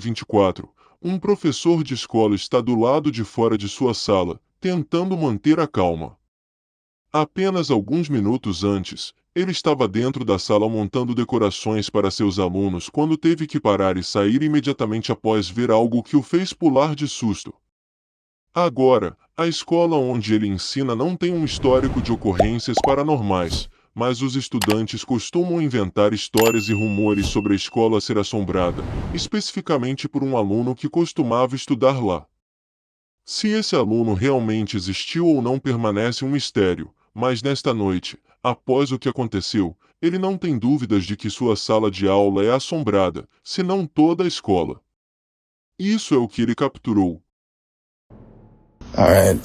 2024, um professor de escola está do lado de fora de sua sala, tentando manter a calma. Apenas alguns minutos antes, ele estava dentro da sala montando decorações para seus alunos quando teve que parar e sair imediatamente após ver algo que o fez pular de susto. Agora, a escola onde ele ensina não tem um histórico de ocorrências paranormais, mas os estudantes costumam inventar histórias e rumores sobre a escola ser assombrada, especificamente por um aluno que costumava estudar lá. Se esse aluno realmente existiu ou não permanece um mistério, mas nesta noite, após o que aconteceu, ele não tem dúvidas de que sua sala de aula é assombrada, se não toda a escola. Isso é o que ele capturou. All right,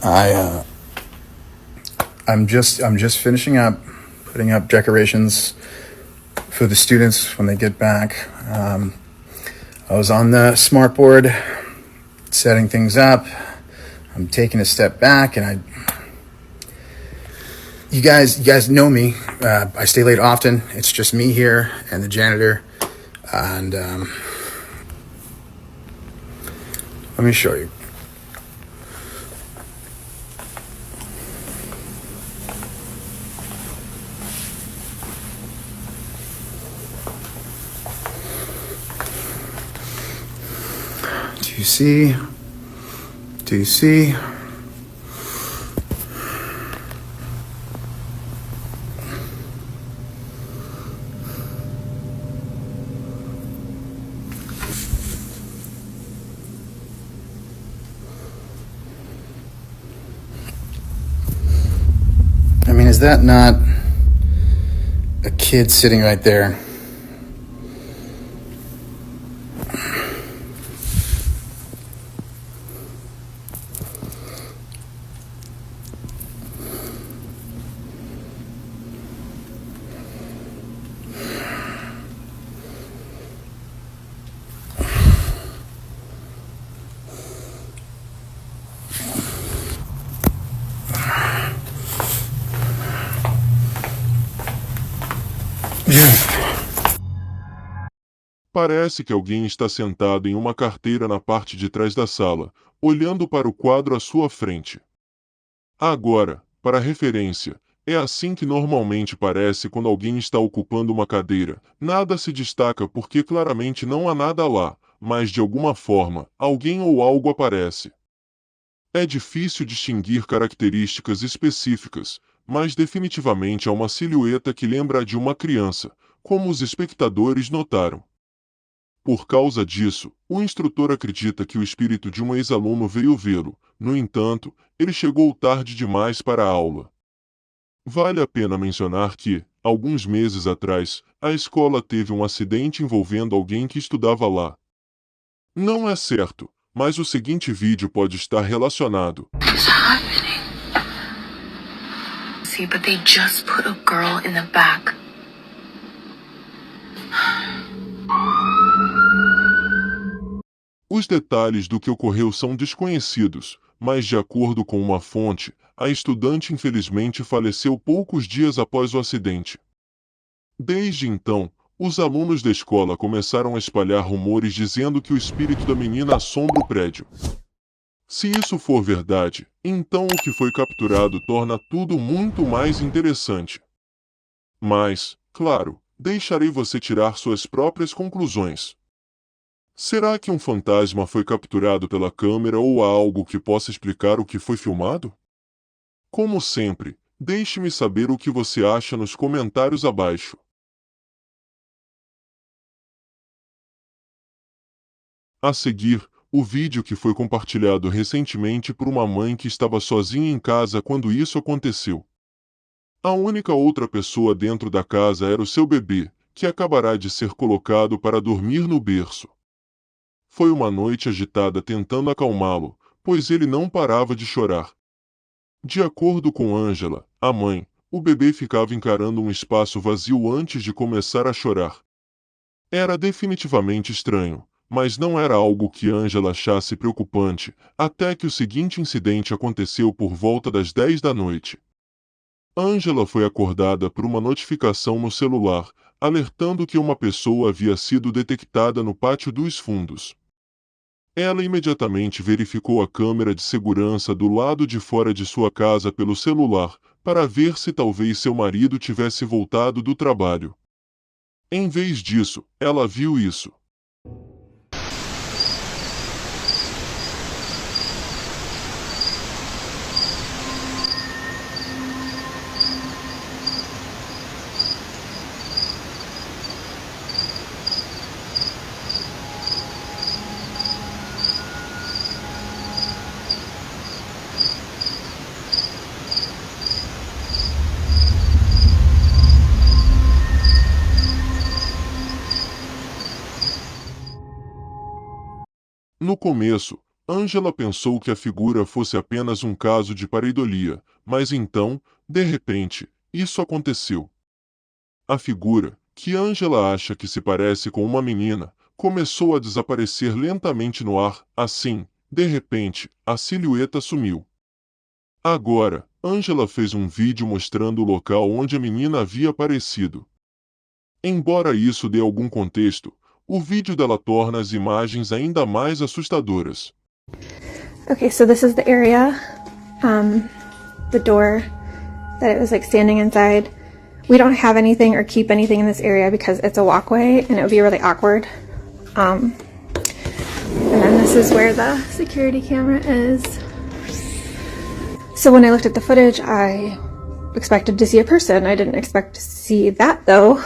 I'm just finishing up putting up decorations for the students when they get back. I was on the smartboard setting things up. I'm taking a step back, and you guys know me. I stay late often. It's just me here and the janitor, and let me show you. Do you see? Do you see? I mean, is that not a kid sitting right there? Parece que alguém está sentado em uma carteira na parte de trás da sala, olhando para o quadro à sua frente. Agora, para referência, é assim que normalmente parece quando alguém está ocupando uma cadeira. Nada se destaca porque claramente não há nada lá, mas de alguma forma, alguém ou algo aparece. É difícil distinguir características específicas, mas definitivamente há uma silhueta que lembra a de uma criança, como os espectadores notaram. Por causa disso, o instrutor acredita que o espírito de um ex-aluno veio vê-lo. No entanto, ele chegou tarde demais para a aula. Vale a pena mencionar que, alguns meses atrás, a escola teve um acidente envolvendo alguém que estudava lá. Não é certo, mas o seguinte vídeo pode estar relacionado. What's happening? See, but they just put a girl in the back. Os detalhes do que ocorreu são desconhecidos, mas de acordo com uma fonte, a estudante infelizmente faleceu poucos dias após o acidente. Desde então, os alunos da escola começaram a espalhar rumores dizendo que o espírito da menina assombra o prédio. Se isso for verdade, então o que foi capturado torna tudo muito mais interessante. Mas, claro, deixarei você tirar suas próprias conclusões. Será que um fantasma foi capturado pela câmera ou há algo que possa explicar o que foi filmado? Como sempre, deixe-me saber o que você acha nos comentários abaixo. A seguir, o vídeo que foi compartilhado recentemente por uma mãe que estava sozinha em casa quando isso aconteceu. A única outra pessoa dentro da casa era o seu bebê, que acabará de ser colocado para dormir no berço. Foi uma noite agitada tentando acalmá-lo, pois ele não parava de chorar. De acordo com Angela, a mãe, o bebê ficava encarando um espaço vazio antes de começar a chorar. Era definitivamente estranho, mas não era algo que Angela achasse preocupante, até que o seguinte incidente aconteceu por volta das 10 da noite. Angela foi acordada por uma notificação no celular, alertando que uma pessoa havia sido detectada no pátio dos fundos. Ela imediatamente verificou a câmera de segurança do lado de fora de sua casa pelo celular, para ver se talvez seu marido tivesse voltado do trabalho. Em vez disso, ela viu isso. No começo, Angela pensou que a figura fosse apenas um caso de pareidolia, mas então, de repente, isso aconteceu. A figura, que Angela acha que se parece com uma menina, começou a desaparecer lentamente no ar, assim, de repente, a silhueta sumiu. Agora, Angela fez um vídeo mostrando o local onde a menina havia aparecido. Embora isso dê algum contexto, o vídeo dela torna as imagens ainda mais assustadoras. Okay, so this is the area, the door that it was like standing inside. We don't have anything or keep anything in this area because it's a walkway and it would be really awkward. And then this is where the security camera is. So when I looked at the footage, I expected to see a person. I didn't expect to see that though.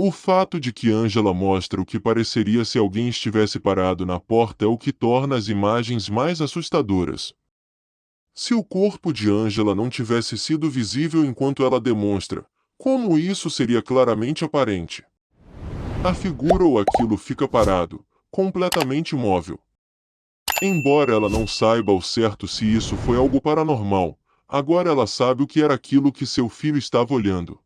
O fato de que Angela mostra o que pareceria se alguém estivesse parado na porta é o que torna as imagens mais assustadoras. Se o corpo de Angela não tivesse sido visível enquanto ela demonstra, como isso seria claramente aparente? A figura ou aquilo fica parado, completamente imóvel. Embora ela não saiba ao certo se isso foi algo paranormal, agora ela sabe o que era aquilo que seu filho estava olhando.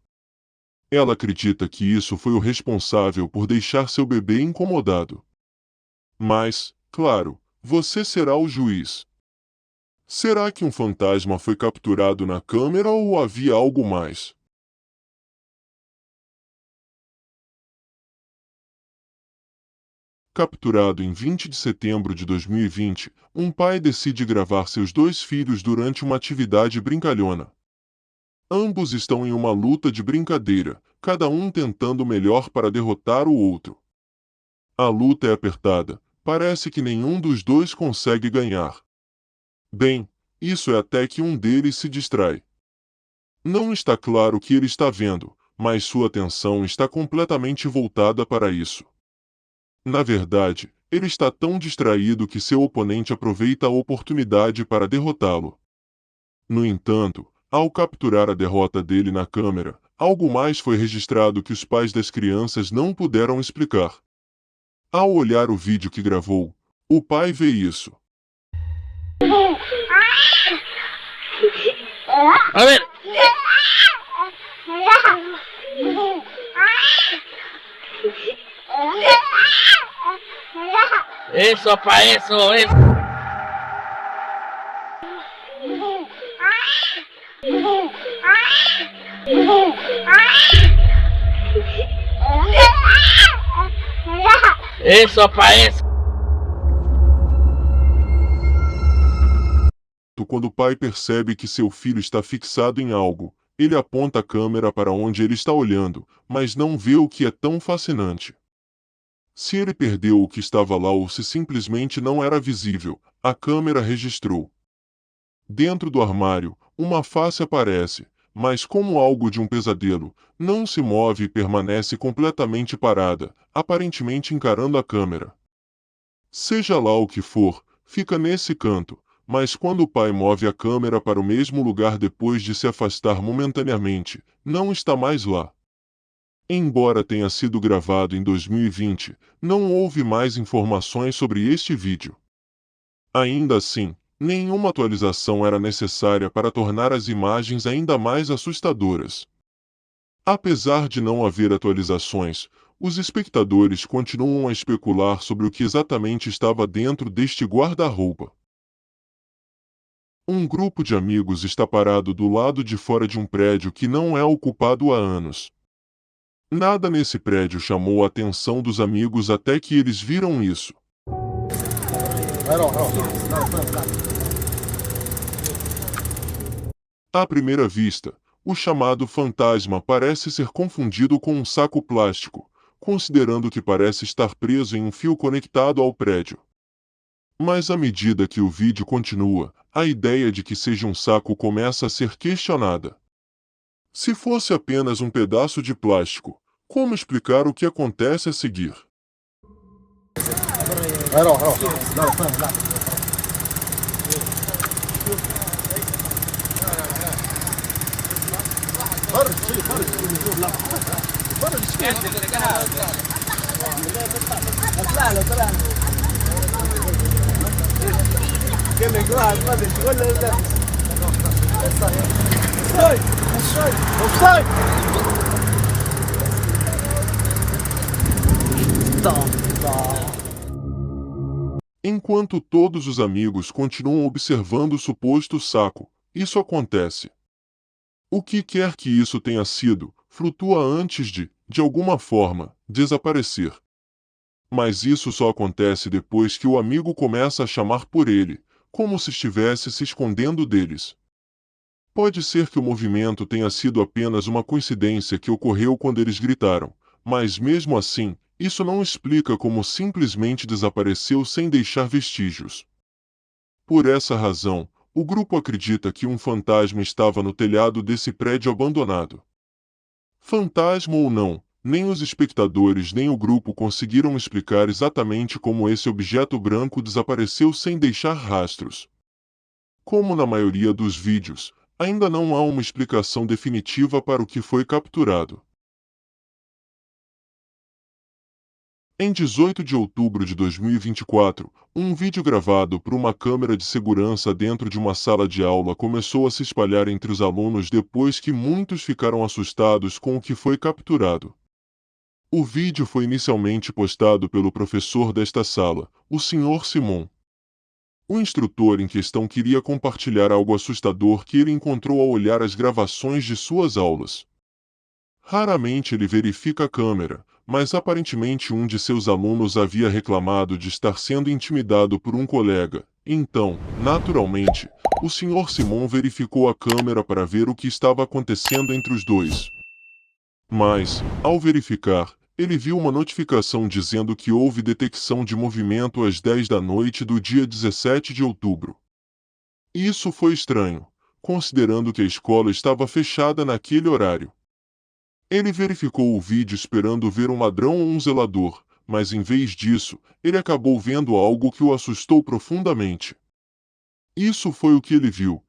Ela acredita que isso foi o responsável por deixar seu bebê incomodado. Mas, claro, você será o juiz. Será que um fantasma foi capturado na câmera ou havia algo mais? Capturado em 20 de setembro de 2020, um pai decide gravar seus 2 filhos durante uma atividade brincalhona. Ambos estão em uma luta de brincadeira, cada um tentando o melhor para derrotar o outro. A luta é apertada, parece que nenhum dos dois consegue ganhar. Bem, isso é até que um deles se distrai. Não está claro o que ele está vendo, mas sua atenção está completamente voltada para isso. Na verdade, ele está tão distraído que seu oponente aproveita a oportunidade para derrotá-lo. No entanto, ao capturar a derrota dele na câmera, algo mais foi registrado que os pais das crianças não puderam explicar. Ao olhar o vídeo que gravou, o pai vê isso. A ver. Eso, pa' eso, eso. Eso, pa' eso. Quando o pai percebe que seu filho está fixado em algo, ele aponta a câmera para onde ele está olhando, mas não vê o que é tão fascinante. Se ele perdeu o que estava lá ou se simplesmente não era visível, a câmera registrou. Dentro do armário, uma face aparece, mas como algo de um pesadelo, não se move e permanece completamente parada, aparentemente encarando a câmera. Seja lá o que for, fica nesse canto, mas quando o pai move a câmera para o mesmo lugar depois de se afastar momentaneamente, não está mais lá. Embora tenha sido gravado em 2020, não houve mais informações sobre este vídeo. Ainda assim, nenhuma atualização era necessária para tornar as imagens ainda mais assustadoras. Apesar de não haver atualizações, Os espectadores continuam a especular sobre o que exatamente estava dentro deste guarda-roupa. Um grupo de amigos está parado do lado de fora de um prédio que não é ocupado há anos. Nada nesse prédio chamou a atenção dos amigos até que eles viram isso. À primeira vista, o chamado fantasma parece ser confundido com um saco plástico, considerando que parece estar preso em um fio conectado ao prédio. Mas à medida que o vídeo continua, a ideia de que seja um saco começa a ser questionada. Se fosse apenas um pedaço de plástico, como explicar o que acontece a seguir? Enquanto todos os amigos continuam observando o suposto saco, isso acontece. O que quer que isso tenha sido, flutua antes de alguma forma, desaparecer. Mas isso só acontece depois que o amigo começa a chamar por ele, como se estivesse se escondendo deles. Pode ser que o movimento tenha sido apenas uma coincidência que ocorreu quando eles gritaram, mas mesmo assim, isso não explica como simplesmente desapareceu sem deixar vestígios. Por essa razão, o grupo acredita que um fantasma estava no telhado desse prédio abandonado. Fantasma ou não, nem os espectadores nem o grupo conseguiram explicar exatamente como esse objeto branco desapareceu sem deixar rastros. Como na maioria dos vídeos, ainda não há uma explicação definitiva para o que foi capturado. Em 18 de outubro de 2024, um vídeo gravado por uma câmera de segurança dentro de uma sala de aula começou a se espalhar entre os alunos depois que muitos ficaram assustados com o que foi capturado. O vídeo foi inicialmente postado pelo professor desta sala, o Sr. Simon. O instrutor em questão queria compartilhar algo assustador que ele encontrou ao olhar as gravações de suas aulas. Raramente ele verifica a câmera, mas aparentemente um de seus alunos havia reclamado de estar sendo intimidado por um colega. Então, naturalmente, o Sr. Simon verificou a câmera para ver o que estava acontecendo entre os dois. Mas, ao verificar, ele viu uma notificação dizendo que houve detecção de movimento às 10 da noite do dia 17 de outubro. Isso foi estranho, considerando que a escola estava fechada naquele horário. Ele verificou o vídeo esperando ver um ladrão ou um zelador, mas em vez disso, ele acabou vendo algo que o assustou profundamente. Isso foi o que ele viu.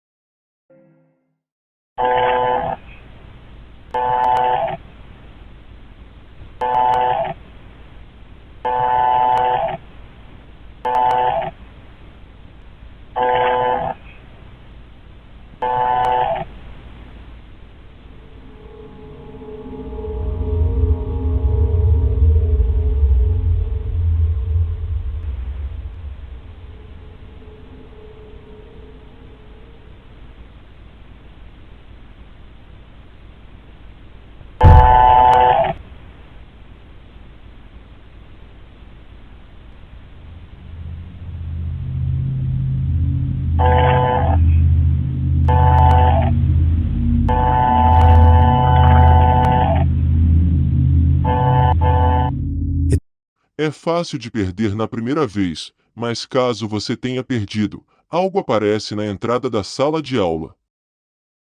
É fácil de perder na primeira vez, mas caso você tenha perdido, algo aparece na entrada da sala de aula.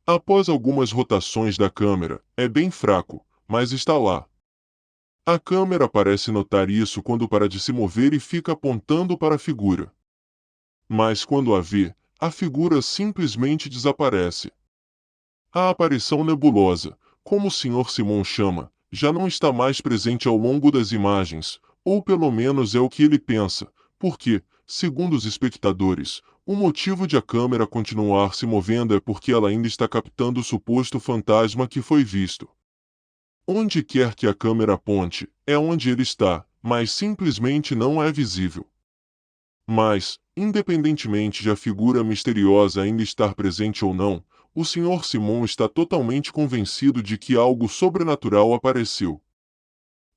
Após algumas rotações da câmera, é bem fraco, mas está lá. A câmera parece notar isso quando para de se mover e fica apontando para a figura. Mas quando a vê, a figura simplesmente desaparece. A aparição nebulosa, como o Sr. Simon chama, já não está mais presente ao longo das imagens, ou pelo menos é o que ele pensa, porque, segundo os espectadores, o motivo de a câmera continuar se movendo é porque ela ainda está captando o suposto fantasma que foi visto. Onde quer que a câmera aponte, é onde ele está, mas simplesmente não é visível. Mas, independentemente de a figura misteriosa ainda estar presente ou não, o Sr. Simon está totalmente convencido de que algo sobrenatural apareceu.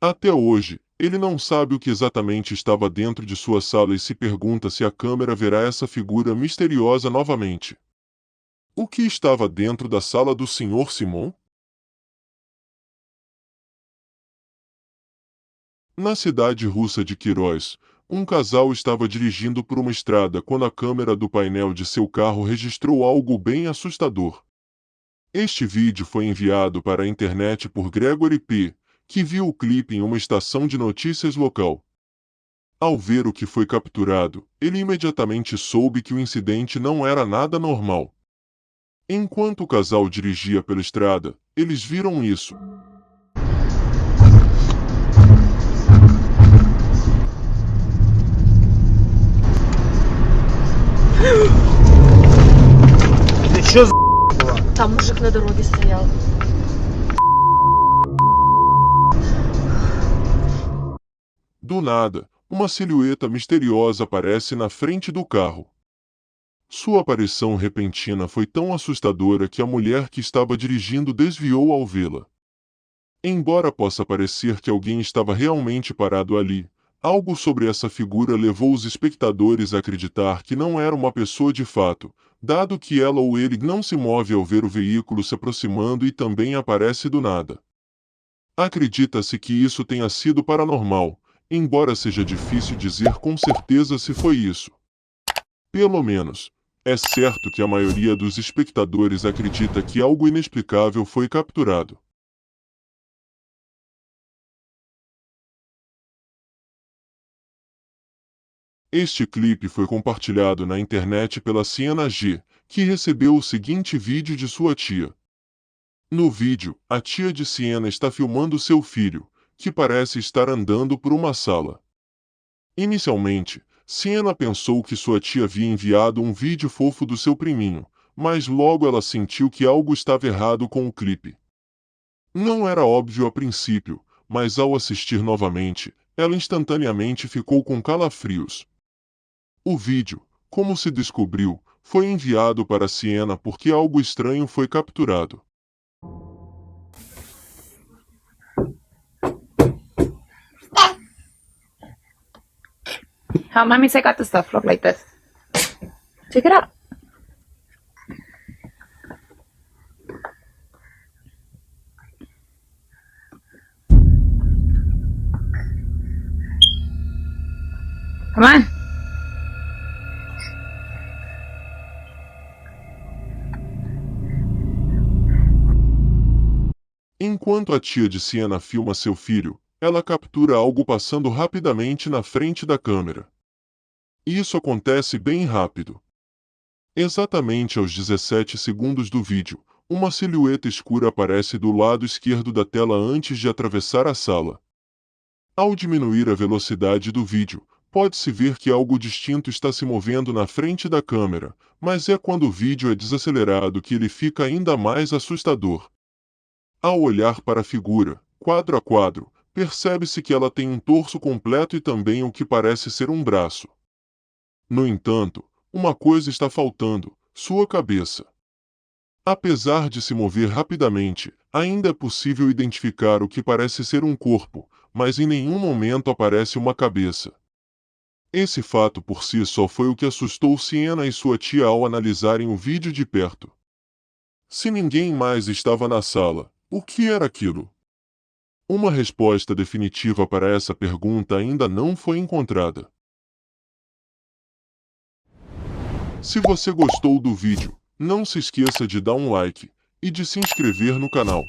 Até hoje, ele não sabe o que exatamente estava dentro de sua sala e se pergunta se a câmera verá essa figura misteriosa novamente. O que estava dentro da sala do Sr. Simon? Na cidade russa de Queiroz, um casal estava dirigindo por uma estrada quando a câmera do painel de seu carro registrou algo bem assustador. Este vídeo foi enviado para a internet por Gregory P., que viu o clipe em uma estação de notícias local. Ao ver o que foi capturado, ele imediatamente soube que o incidente não era nada normal. Enquanto o casal dirigia pela estrada, eles viram isso. Ты чё за Там мужик на дороге стоял. Do nada, uma silhueta misteriosa aparece na frente do carro. Sua aparição repentina foi tão assustadora que a mulher que estava dirigindo desviou ao vê-la. Embora possa parecer que alguém estava realmente parado ali, algo sobre essa figura levou os espectadores a acreditar que não era uma pessoa de fato, dado que ela ou ele não se move ao ver o veículo se aproximando e também aparece do nada. Acredita-se que isso tenha sido paranormal, embora seja difícil dizer com certeza se foi isso. Pelo menos, é certo que a maioria dos espectadores acredita que algo inexplicável foi capturado. Este clipe foi compartilhado na internet pela Siena G, que recebeu o seguinte vídeo de sua tia. No vídeo, a tia de Siena está filmando seu filho, que parece estar andando por uma sala. Inicialmente, Siena pensou que sua tia havia enviado um vídeo fofo do seu priminho, mas logo ela sentiu que algo estava errado com o clipe. Não era óbvio a princípio, mas ao assistir novamente, ela instantaneamente ficou com calafrios. O vídeo, como se descobriu, foi enviado para Siena porque algo estranho foi capturado. How mommy say got the stuff look like this? Take it out. Come on. Enquanto a tia de Siena filma seu filho, ela captura algo passando rapidamente na frente da câmera. Isso acontece bem rápido. Exatamente aos 17 segundos do vídeo, uma silhueta escura aparece do lado esquerdo da tela antes de atravessar a sala. Ao diminuir a velocidade do vídeo, pode-se ver que algo distinto está se movendo na frente da câmera, mas é quando o vídeo é desacelerado que ele fica ainda mais assustador. Ao olhar para a figura, quadro a quadro, percebe-se que ela tem um torso completo e também o que parece ser um braço. No entanto, uma coisa está faltando: sua cabeça. Apesar de se mover rapidamente, ainda é possível identificar o que parece ser um corpo, mas em nenhum momento aparece uma cabeça. Esse fato por si só foi o que assustou Siena e sua tia ao analisarem o vídeo de perto. Se ninguém mais estava na sala, o que era aquilo? Uma resposta definitiva para essa pergunta ainda não foi encontrada. Se você gostou do vídeo, não se esqueça de dar um like e de se inscrever no canal.